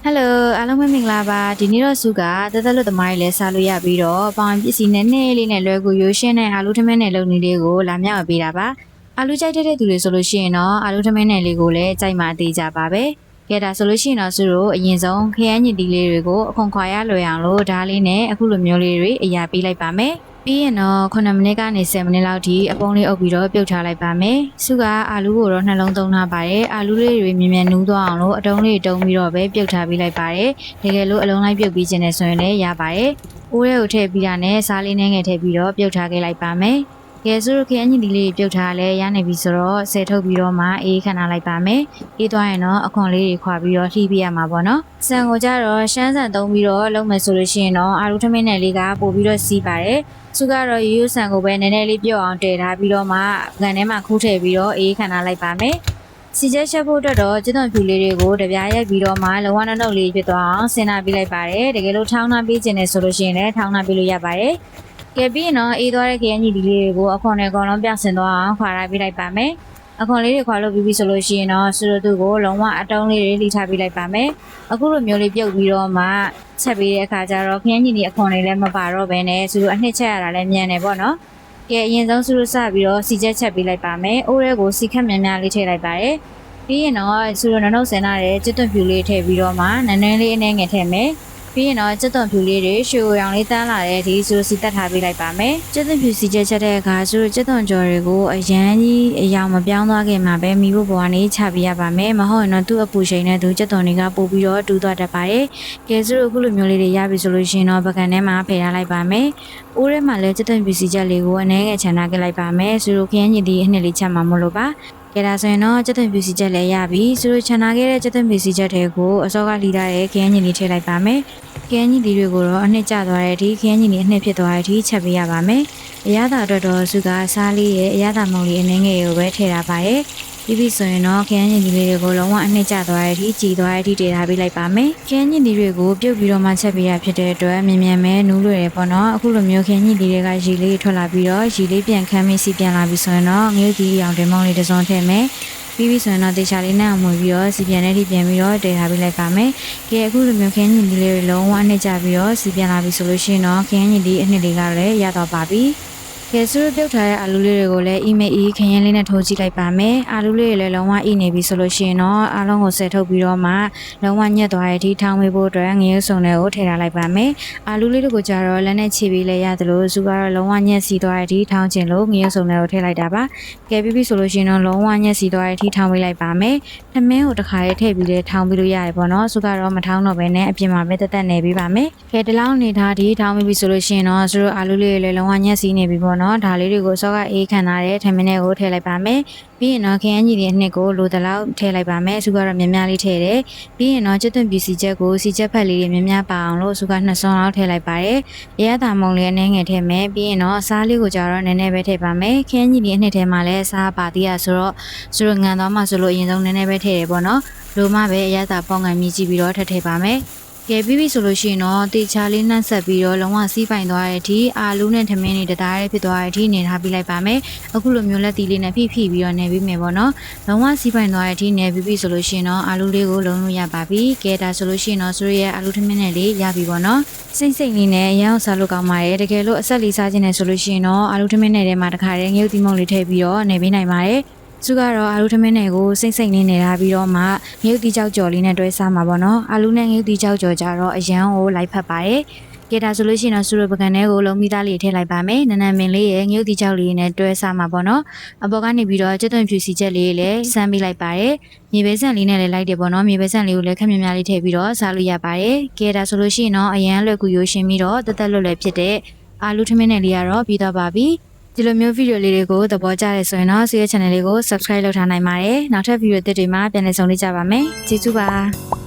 Hello အားလုံးပဲမင်္ဂလာပါဒီနေ့တော့စုကတက်တက်လို့တမိုင်းလဲစားလို့ရပြီးတော့ပေါင်ပစ္စည်းနဲ့နည်းလေးနဲ့လွယ်ကူရိုးရှင်းတဲ့အာလူးထမင်းနဲ့လုပ်နည်းလေးကိုလာမြောက်ပေးတာပါအာလူးကြိုက်တဲ့သူတွေဆိုလို့ရှိရင်တော့အာလူးထမင်းနဲ့လေးကိုလည်းကြိုက်မှသေးကြပါပဲကဲဒါဆိုလို့ရှိရင်တော့စုတို့အရင်ဆုံးခရမ်းညစ်တီးလေးတွေကိုအခွန်ခွာရလွယ်အောင်လို့ဓာတ်လေးနဲ့အခုလိုမျိုးလေးတွေအရာပေးလိုက်ပါမယ်ပြီးရင်တော့9မိနစ်ကနေ10မိနစ်လောက်ထိအပုံးလေးအုပ်ပြီးတော့ပြုတ်ထားလိုက်ပါမယ်။စုကအာလူးကိုတော့နှလုံးသုံးထားပါတယ်။အာလူးလေးတွေမြင်မြင်နူးသွားအောင်လို့အတုံးလေးတုံးပြီးတော့ပဲပြုတ်ထားပေးလိုက်ပါတယ်။တကယ်လို့အလုံးလိုက်ပြုတ်ပြီးခြင်းနဲ့ဆိုရင်လည်းရပါတယ်။အိုးထဲကိုထည့်ပြီးတာနဲ့စားလေးနဲ့ငယ်ထည့်ပြီးတော့ပြုတ်ထားခဲ့လိုက်ပါမယ်။ကဲစုတို့ခရမ်းညစ်တီးလေးပြုတ်ထားလဲရနေပြီဆိုတော့ဆယ်ထုတ်ပြီးတော့မှအေးခဏလိုက်ပါမယ်။အေးသွားရင်တော့အခွန်လေးတွေခွာပြီးတော့လှီးပြရမှာပေါ့နော်။ဆန်ကိုကြတော့ရှမ်းဆန်သုံးပြီးတော့လုပ်မယ်ဆိုလို့ရှိရင်တော့အာလူးထမင်းနဲ့လေးကပို့ပြီးတော့စီးပါတယ်။စုကတော့ရိုးရိုးဆန်ကိုပဲနည်းနည်းလေးပြုတ်အောင်တည်ထားပြီးတော့မှကန်ထဲမှာခူးထည့်ပြီးတော့အေးခဏလိုက်ပါမယ်။စီချက်ချက်ဖို့အတွက်တော့ကျွတ်သွန်ဖြူလေးတွေကိုတပြားရိုက်ပြီးတော့မှလုံးဝနှုတ်နှုတ်လေးဖြစ်သွားအောင်ဆင်နာပေးလိုက်ပါတယ်။တကယ်လို့ထောင်းနှားပေးခြင်းနဲ့ဆိုလို့ရှိရင်လည်းထောင်းနှားပေးလို့ရပါတယ်။ကဲပြီးရင်တော့အေးသွားတဲ့ခရမ်းညစ်တီးလေးတွေကိုအခွန်နဲ့အကုန်လုံးပြောင်းဆင်သွားအောင်ခွာထားပေးလိုက်ပါမယ်။အခွန်လေးတွေခွာလို့ပြီးပြီဆိုလို့ရှိရင်တော့စုတို့သူ့ကိုလုံးဝအတုံးလေးတွေလှီထားပေးလိုက်ပါမယ်။အခုလိုမျိုးလေးပြုတ်ပြီးတော့မှချက်ပေးတဲ့အခါကျတော့ခရမ်းညစ်တီးအခွန်လေးလည်းမပါတော့ဘဲနဲ့စုတို့အနှစ်ချက်ရတာလည်းမြန်နေပေါ့နော်။ကဲအရင်ဆုံးစုတို့စပြီးတော့စီချက်ချက်ပေးလိုက်ပါမယ်။အိုးရဲကိုစီခက်မြန်များလေးထည့်လိုက်ပါတယ်။ပြီးရင်တော့စုတို့နှုတ်ဆင်ထားတဲ့ကျွတ်သွန်ဖြူလေးထည့်ပြီးတော့မှနည်းနည်းလေးအနည်းငယ်ထည့်မယ်။ပြီးရင်တော့ကျွတ်သွန်ဖြူလေးတွေရွှေရောင်လေးတန်းလာတဲ့ဒီစုစီတက်ထားပေးလိုက်ပါမယ်ကျွတ်သွန်ဖြူစီချက်ချက်တဲ့အခါစုကျွတ်သွန်ကြော်တွေကိုအရန်ကြီးအယောင်မပြောင်းသွားခင်မှာပဲမိဖို့ပေါ်ကနေချပေးရပါမယ်မဟုတ်ရင်တော့သူ့အပူချိန်နဲ့သူကျွတ်သွန်တွေကပို့ပြီးတော့တူးသွားတတ်ပါတယ်ကဲစုအခုလိုမျိုးလေးတွေရပြီဆိုလို့ရှိရင်တော့ပကံထဲမှာဖယ်ထားလိုက်ပါမယ်အိုးထဲမှာလည်းကျွတ်သွန်ဖြူစီချက်လေးကိုအနည်းငယ်ချန်ထားခဲ့လိုက်ပါမယ်စုခရမ်းညစ်ဒီအနှစ်လေးချက်မှာမလို့ပါကဲဒါဆိုရင်တော့ကျွတ်သွန်ဖြူစီချက်လည်းရပြီစုချန်ထားခဲ့တဲ့ကျွတ်သွန်ဖြူစီချက်တွေကိုအစောကလှီထားတဲ့ခရမ်းညစ်လေးထည့်လိုက်ပါမယ်ခရမ်းညစ်တွေကိုတော့အနှစ်ကျသွားတဲ့အထိခရမ်းညစ်တွေအနှစ်ဖြစ်သွားတဲ့အထိချက်ပေးရပါမယ်။အရသာအတွက်တော့စုကစားလေးရဲ့အရသာမုံလေးအနှင်းငယ်ကိုပဲထည့်ထားပါရဲ့။ပြီးပြီဆိုရင်တော့ခရမ်းညစ်တွေကိုလုံးဝအနှစ်ကျသွားတဲ့အထိကြည်သွားတဲ့အထိတည်ထားပေးလိုက်ပါမယ်။ခရမ်းညစ်တွေကိုပြုတ်ပြီးတော့မှချက်ပေးရဖြစ်တဲ့အတွက်မြင်မြန်မဲနူးလွယ်တယ်ပေါ့နော်။အခုလိုမျိုးခရမ်းညစ်တွေကရေလေးထွက်လာပြီးတော့ရေလေးပြန်ခမ်းပြီးစီပြန်လာပြီဆိုရင်တော့ငရုတ်တီအောင်တင်မောင်းလေးတစ်စုံထည့်မယ်။ပြီးပြီဆိုရင်တော့တေချာလေးနဲ့အမွေပြီးတော့စီပြန်တဲ့ထိပြန်ပြီးတော့တည်ထားပေးလိုက်ပါမယ်။ကဲအခုလိုမျိုးခရမ်းညစ်လေးတွေလုံးဝအနှစ်ကျပြီးတော့စီပြန်လာပြီဆိုလို့ရှိရင်တော့ခရမ်းညစ်အနှစ်လေးကလည်းရတော့ပါပြီ။ကဲစုပြုတ်ထားတဲ့အာလူးလေးတွေကိုလည်းအီမေးခရမ်းလေးနဲ့ထိုးကြည့်လိုက်ပါမယ်။အာလူးလေးတွေလည်းလုံးဝအီနေပြီဆိုလို့ရှိရင်တော့အားလုံးကိုဆယ်ထုတ်ပြီးတော့မှလုံးဝညက်သွားတဲ့အထိထောင်းပေးဖို့အတွက်ငရုတ်စုံတွေကိုထည့်ထားလိုက်ပါမယ်။အာလူးလေးတွေကိုကြတော့လက်နဲ့ခြေပြီးလဲရတယ်လို့စုကတော့လုံးဝညက်စီသွားတဲ့အထိထောင်းခြင်းလို့ငရုတ်စုံတွေကိုထည့်လိုက်တာပါ။ကဲပြီးပြီဆိုလို့ရှိရင်တော့လုံးဝညက်စီသွားတဲ့အထိထောင်းပေးလိုက်ပါမယ်။ထမင်းကိုတစ်ခါလေးထည့်ပြီးလဲထောင်းပြီးလို့ရတယ်ပေါ့နော်။စုကတော့မထောင်းတော့ဘဲနဲ့အပြင်မှာပဲတက်တက်နေပေးပါမယ်။ကဲဒီလောက်နေထားဒီထောင်းပြီးပြီဆိုလို့ရှိရင်တော့စုတို့အာလူးလေးတွေလည်းလုံးဝညက်စီနေပြီပေါ့နော်ဒါလေးတွေကိုစောကအေးခံထားတဲ့ထမင်းတွေကိုထည့်လိုက်ပါမယ်ပြီးရင်တော့ခရမ်းကြီးတွေအနှစ်ကိုလိုတလောက်ထည့်လိုက်ပါမယ်စုကတော့များများလေးထည့်တယ်ပြီးရင်တော့ကျွတ်သွန်ပြူစီချက်ကိုစီချက်ဖက်လေးတွေများများပါအောင်လို့စုက2စွန်းလောက်ထည့်လိုက်ပါတယ်အရသာမုံလေးအနည်းငယ်ထည့်မယ်ပြီးရင်တော့အစားလေးကိုကြတော့နည်းနည်းပဲထည့်ပါမယ်ခရမ်းကြီးတွေအနှစ်ထဲမှာလည်းအစားပါသေးရဆိုတော့စုတို့ငံသွားမှဆိုလို့အရင်ဆုံးနည်းနည်းပဲထည့်ရပေါ့နော်လိုမှပဲအရသာပေါင်ငံမြည်ကြည့်ပြီးတော့ထည့်ပါမယ်ကဲပြီးပြီဆိုလို့ရှိရင်တော့တေချာလေးနှက်ဆက်ပြီးတော့လုံးဝစီးပိုင်သွားတဲ့အထိအာလူးနဲ့ထမင်းတွေတသားလေးဖြစ်သွားတဲ့အထိနေထားပြီးလိုက်ပါမယ်အခုလိုမျိုးလက်တီလေးနဲ့ဖိပြီးတော့နေပြီးမယ်ပေါ့နော်လုံးဝစီးပိုင်သွားတဲ့အထိနေပြီးပြီဆိုလို့ရှိရင်တော့အာလူးလေးကိုလုံးလို့ရပါပြီကဲဒါဆိုလို့ရှိရင်တော့ဆိုရဲ့အာလူးထမင်းနဲ့လေးရပြီပေါ့နော်စိတ်လေးနဲ့ရအောင်စားလို့ကောင်းပါတယ်တကယ်လို့အဆက်လေးစားခြင်းနဲ့ဆိုလို့ရှိရင်တော့အာလူးထမင်းနဲ့ထဲမှာတခါတည်းငရုတ်တိမုံလေးထည့်ပြီးတော့နေပေးနိုင်ပါတယ်စုကတော့အာလူးထမင်းတွေကိုစိတ်လေးနေထားပြီးတော့မှငရုတ်တီကြောက်ကြော်လေးနဲ့တွဲစားမှာပေါ့နော်အာလူးနဲ့ငရုတ်တီကြောက်ကြော်ကြတော့အရန်ကိုလိုက်ဖက်ပါတယ်ကဲဒါဆိုလို့ရှိရင်တော့စုရပကံတွေကိုလုံးမိသားလေးထည့်လိုက်ပါမယ်နနမင်လေးရဲ့ငရုတ်တီကြောက်လေးနဲ့တွဲစားမှာပေါ့နော်အပေါ်ကနေပြီးတော့ကျွတ်သွန်ဖြူစီချက်လေးလည်းစမ်းပေးလိုက်ပါတယ်မြေပဲဆန်လေးနဲ့လည်းလိုက်တယ်ပေါ့နော်မြေပဲဆန်လေးကိုလည်းခက်မြများလေးထည့်ပြီးတော့စားလို့ရပါတယ်ကဲဒါဆိုလို့ရှိရင်တော့အရန်လွယ်ကူရိုးရှင်းပြီးတော့တက်တက်လွတ်လွယ်ဖြစ်တဲ့အာလူးထမင်းနဲ့လေးကတော့ပြီးတော့ပါပြီဒီလိုမျိုးဗီဒီယိုလေးတွေကိုသဘောကျတဲ့ဆိုရင်တော့ Share Channel လေးကို Subscribe လုပ်ထားနိုင်ပါတယ်နောက်ထပ်ဗီဒီယိုသစ်တွေမှာပြန်လည်ဆုံတွေ့ကြပါမယ်ကျေးဇူးပါ